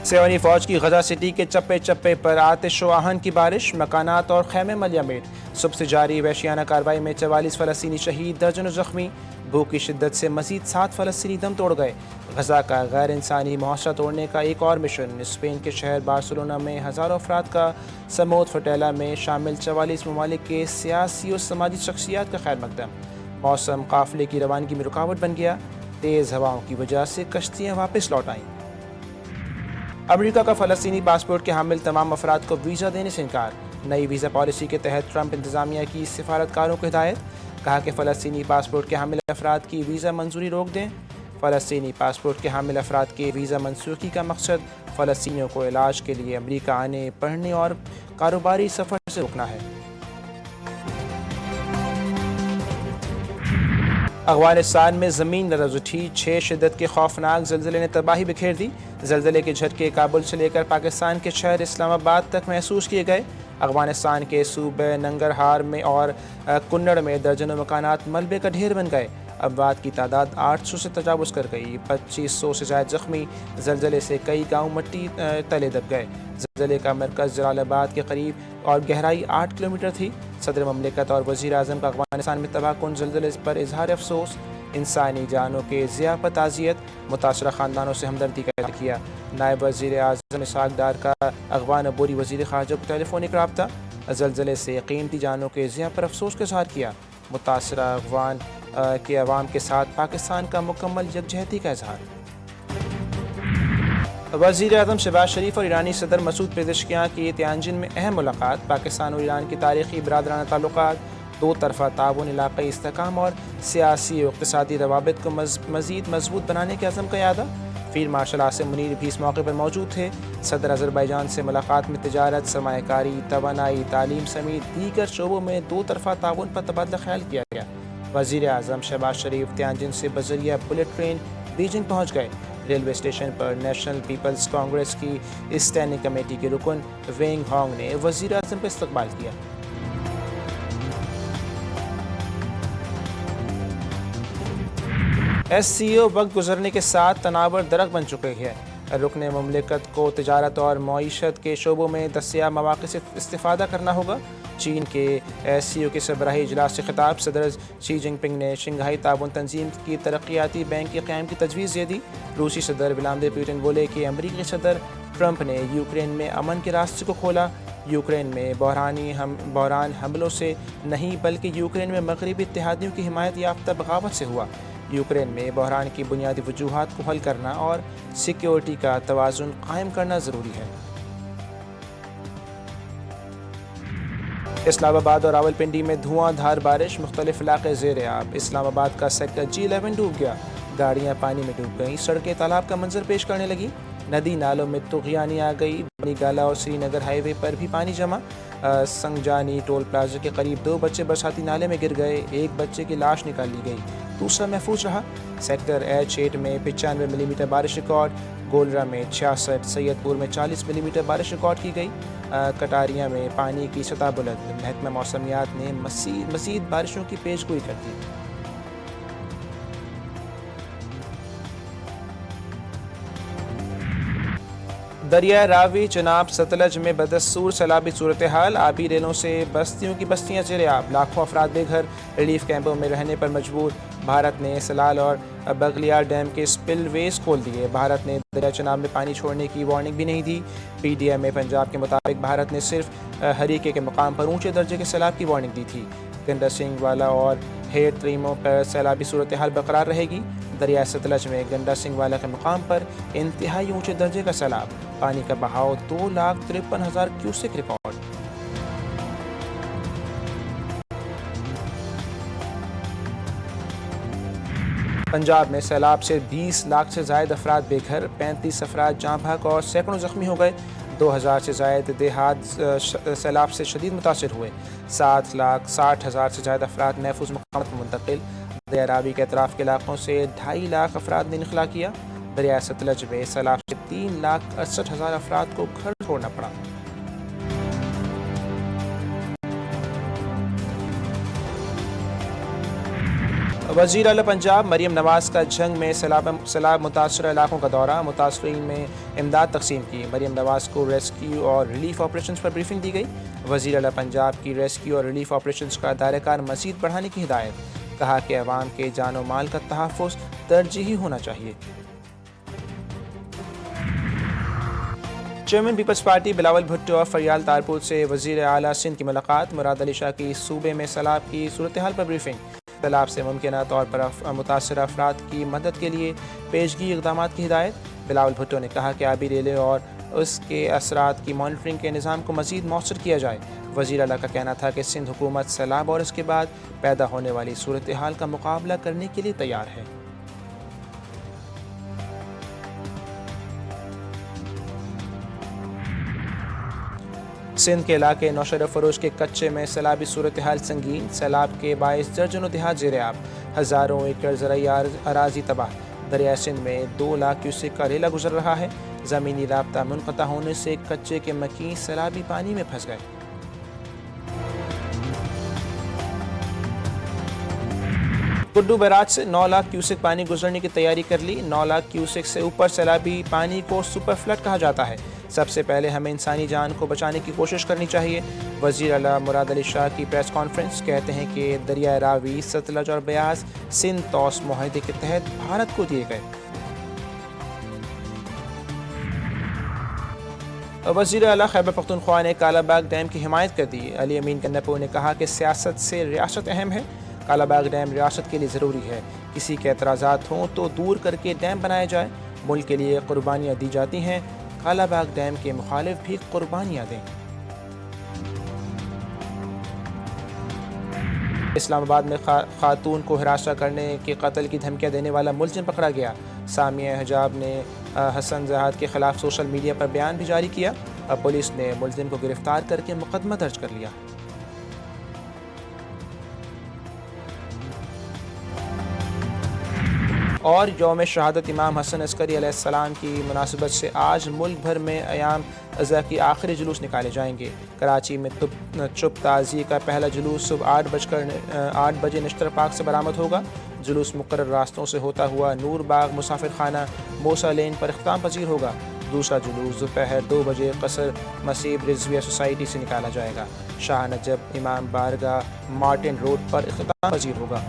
سیونی فوج کی غزہ سٹی کے چپے چپے پر آتش و آہن کی بارش، مکانات اور خیمے ملیامٹ۔ صبح سے جاری وحشیانہ کارروائی میں 44 فلسطینی شہید، درجنوں زخمی۔ بھوک کی شدت سے مزید 7 فلسطینی دم توڑ گئے۔ غزہ کا غیر انسانی معاشرہ توڑنے کا ایک اور مشن۔ اسپین کے شہر بارسلونا میں ہزاروں افراد کا سموت فٹیلا میں شامل 44 ممالک کے سیاسی و سماجی شخصیات کا خیر مقدم۔ موسم قافلے کی روانگی میں رکاوٹ بن گیا، تیز ہواؤں کی وجہ سے کشتیاں واپس لوٹ آئیں۔ امریکہ کا فلسطینی پاسپورٹ کے حامل تمام افراد کو ویزا دینے سے انکار۔ نئی ویزا پالیسی کے تحت ٹرمپ انتظامیہ کی سفارتکاروں کو ہدایت، کہا کہ فلسطینی پاسپورٹ کے حامل افراد کی ویزا منظوری روک دیں۔ فلسطینی پاسپورٹ کے حامل افراد کے ویزا منسوخی کا مقصد فلسطینیوں کو علاج کے لیے امریکہ آنے، پڑھنے اور کاروباری سفر سے روکنا ہے۔ افغانستان میں زمین لرز اٹھی، 6 شدت کے خوفناک زلزلے نے تباہی بکھیر دی۔ زلزلے کے جھٹکے کابل سے لے کر پاکستان کے شہر اسلام آباد تک محسوس کیے گئے۔ افغانستان کے صوبے ننگرہار میں اور کنڑ میں درجنوں مکانات ملبے کا ڈھیر بن گئے۔ اموات کی تعداد 800 سے تجاوز کر گئی، 2500 سے زائد زخمی۔ زلزلے سے کئی گاؤں مٹی تلے دب گئے۔ زلزلے کا مرکز جلال آباد کے قریب اور گہرائی 8 کلومیٹر تھی۔ صدر مملکت اور وزیر اعظم کا افغانستان میں تباہ کن زلزلے پر اظہار افسوس، انسانی جانوں کے ضیاع پر تعزیت، متاثرہ خاندانوں سے ہمدردی کا اظہار کیا۔ نائب وزیر اعظم اسحاق ڈار کا افغان عبوری وزیر خارجہ کو ٹیلی فونک رابطہ، زلزلے سے قیمتی جانوں کے ضیاع پر افسوس کا اظہار کیا۔ متاثرہ افغان کے عوام کے ساتھ پاکستان کا مکمل یکجہتی کا اظہار۔ وزیر اعظم شہباز شریف اور ایرانی صدر مسعود پزشکیان کی تیانجن میں اہم ملاقات۔ پاکستان اور ایران کی تاریخی برادرانہ تعلقات، دو طرفہ تعاون، علاقائی استحکام اور سیاسی و اقتصادی روابط کو مزید مضبوط بنانے کے عزم کا اعادہ۔ فیلڈ مارشل عاصم منیر بھی اس موقع پر موجود تھے۔ صدر آذربائیجان سے ملاقات میں تجارت، سرمایہ کاری، توانائی، تعلیم سمیت دیگر شعبوں میں دو طرفہ تعاون پر تبادلہ خیال کیا گیا۔ وزیر اعظم شہباز شریف تیانجن سے بذریعہ بلٹ ٹرین بیجنگ پہنچ گئے۔ ریلوے اسٹیشن پر نیشنل پیپلز کانگریس کی اسٹینڈنگ کمیٹی کے رکن وینگ ہانگ نے وزیر اعظم کا استقبال کیا۔ ایس سی او وقت گزرنے کے ساتھ تناور درخت بن چکے ہیں۔ رکن مملکت کو تجارت اور معیشت کے شعبوں میں دستیاب مواقع سے استفادہ کرنا ہوگا۔ چین کے ایس سی او کے سربراہی اجلاس سے خطاب، صدر شی جن پنگ نے شنگھائی تعاون تنظیم کی ترقیاتی بینک کے قیام کی تجویز دے دی۔ روسی صدر ولادیمیر پوٹن بولے کہ امریکی صدر ٹرمپ نے یوکرین میں امن کے راستے کو کھولا۔ یوکرین میں بحران حملوں سے نہیں بلکہ یوکرین میں مغربی اتحادیوں کی حمایت یافتہ بغاوت سے ہوا۔ یوکرین میں بحران کی بنیادی وجوہات کو حل کرنا اور سیکیورٹی کا توازن قائم کرنا ضروری ہے۔ اسلام آباد اور راولپنڈی میں دھواں دھار بارش، مختلف علاقے زیر آب۔ اسلام آباد کا سیکٹر G11 ڈوب گیا، گاڑیاں پانی میں ڈوب گئیں، سڑکیں تالاب کا منظر پیش کرنے لگیں، ندی نالوں میں طغیانی آ گئی۔ بنی گالا اور سری نگر ہائی وے پر بھی پانی جمع۔ سنگجانی ٹول پلازا کے قریب 2 بچے برساتی نالے میں گر گئے، ایک بچے کی لاش نکال لی گئی، دوسرا محفوظ رہا۔ سیکٹر H8 میں 95 ملی میٹر بارش ریکارڈ، گولرا میں 66، سید پور میں 40 ملی میٹر بارش ریکارڈ کی گئی۔ کٹاریا میں پانی کی سطح بلند، محکمہ موسمیات نے مزید بارشوں کی پیش گوئی کر دی۔ دریائے راوی چناب ستلج میں بدستور سیلابی صورتحال، آبی ریلوں سے بستیوں کی بستیاں زیر آب، لاکھوں افراد بے گھر، ریلیف کیمپوں میں رہنے پر مجبور۔ بھارت نے سلال اور بغلیار ڈیم کے سپل ویز کھول دیے۔ بھارت نے دریائے چناب میں پانی چھوڑنے کی وارننگ بھی نہیں دی۔ پی ڈی ایم پنجاب کے مطابق بھارت نے صرف ہریکے کے مقام پر اونچے درجے کے سیلاب کی وارننگ دی تھی۔ گنڈا سنگھ والا اور ہیٹ تریموں پر سیلابی صورتحال برقرار رہے گی۔ دریائے ستلج میں گنڈا سنگھ والا کے مقام پر انتہائی اونچے درجے کا سیلاب، پانی کا بہاؤ 2,53,000 کیوسک ریکارڈ۔ پنجاب میں سیلاب سے 20 لاکھ سے زائد افراد بے گھر، 35 افراد جاں بحق اور سینکڑوں زخمی ہو گئے۔ 2,000 سے زائد دیہات سیلاب سے شدید متاثر ہوئے، 7,60,000 سے زائد افراد محفوظ مقامات پر منتقل۔ دریائے راوی کے اطراف کے علاقوں سے 2.5 لاکھ افراد نے انخلا کیا۔ دریائے ستلج میں سیلاب سے 3,68,000 افراد کو گھر چھوڑنا پڑا۔ وزیر اعلیٰ پنجاب مریم نواز کا جنگ میں سیلاب متاثرہ علاقوں کا دورہ، متاثرین میں امداد تقسیم کی۔ مریم نواز کو ریسکیو اور ریلیف آپریشنز پر بریفنگ دی گئی۔ وزیر اعلیٰ پنجاب کی ریسکیو اور ریلیف آپریشنز کا دائرہ کار مزید بڑھانے کی ہدایت، کہا کہ عوام کے جان و مال کا تحفظ ترجیحی ہونا چاہیے۔ Chairman People's Party Bilawal Bhutto اور فریال تارپور سے وزیر اعلیٰ سندھ کی ملاقات، مراد علی شاہ کی صوبے میں سیلاب کی صورتحال پر بریفنگ، سیلاب سے ممکنہ طور پر متاثرہ افراد کی مدد کے لیے پیشگی اقدامات کی ہدایت۔ بلاول بھٹو نے کہا کہ آبی ریلے اور اس کے اثرات کی مانیٹرنگ کے نظام کو مزید مؤثر کیا جائے۔ وزیر اعلیٰ کا کہنا تھا کہ سندھ حکومت سیلاب اور اس کے بعد پیدا ہونے والی صورتحال کا مقابلہ کرنے کے لیے تیار ہے۔ سندھ کے علاقے نوشہر فروش کے کچے میں سیلابی صورتحال سنگین، سیلاب کے باعث درجنوں دیہات زیر آب، ہزاروں ایکڑ زرعی اراضی تباہ۔ دریائے سندھ میں 2 لاکھ کیوسک کا ریلا گزر رہا ہے۔ زمینی رابطہ منقطع ہونے سے کچے کے مکین سیلابی پانی میں پھنس گئے۔ کڈو بیراج سے 9 لاکھ کیوسک پانی گزرنے کی تیاری کر لی۔ 9 لاکھ کیوسک سے اوپر سیلابی پانی کو سپر فلڈ کہا جاتا ہے۔ سب سے پہلے ہمیں انسانی جان کو بچانے کی کوشش کرنی چاہیے۔ وزیر اعلیٰ مراد علی شاہ کی پریس کانفرنس، کہتے ہیں کہ دریائے راوی، ستلج اور بیاس سندھ توس معاہدے کے تحت بھارت کو دیے گئے۔ وزیر اعلیٰ خیبر پختونخوا نے کالا باغ ڈیم کی حمایت کر دی۔ علی امین کنپو نے کہا کہ سیاست سے ریاست اہم ہے۔ کالا باغ ڈیم ریاست کے لیے ضروری ہے۔ کسی کے اعتراضات ہوں تو دور کر کے ڈیم بنایا جائے۔ ملک کے لیے قربانیاں دی جاتی ہیں، کالا باغ ڈیم کے مخالف بھی قربانیاں دیں۔ اسلام آباد میں خاتون کو ہراساں کرنے کے قتل کی دھمکیاں دینے والا ملزم پکڑا گیا۔ سامیہ حجاب نے حسن زہاد کے خلاف سوشل میڈیا پر بیان بھی جاری کیا۔ پولیس نے ملزم کو گرفتار کر کے مقدمہ درج کر لیا۔ اور یوم شہادت امام حسن عسکری علیہ السلام کی مناسبت سے آج ملک بھر میں ایام ازاں کی آخری جلوس نکالے جائیں گے۔ کراچی میں چپ تعزیے کا پہلا جلوس صبح 8 بجے نشتر پارک سے برآمد ہوگا۔ جلوس مقرر راستوں سے ہوتا ہوا نور باغ، مسافر خانہ، موسیٰ لین پر اختتام پذیر ہوگا۔ دوسرا جلوس دوپہر 2 بجے قصر مسیب رضویہ سوسائٹی سے نکالا جائے گا۔ شاہ نجف امام بارگاہ، مارٹن روڈ پر اختتام پذیر ہوگا۔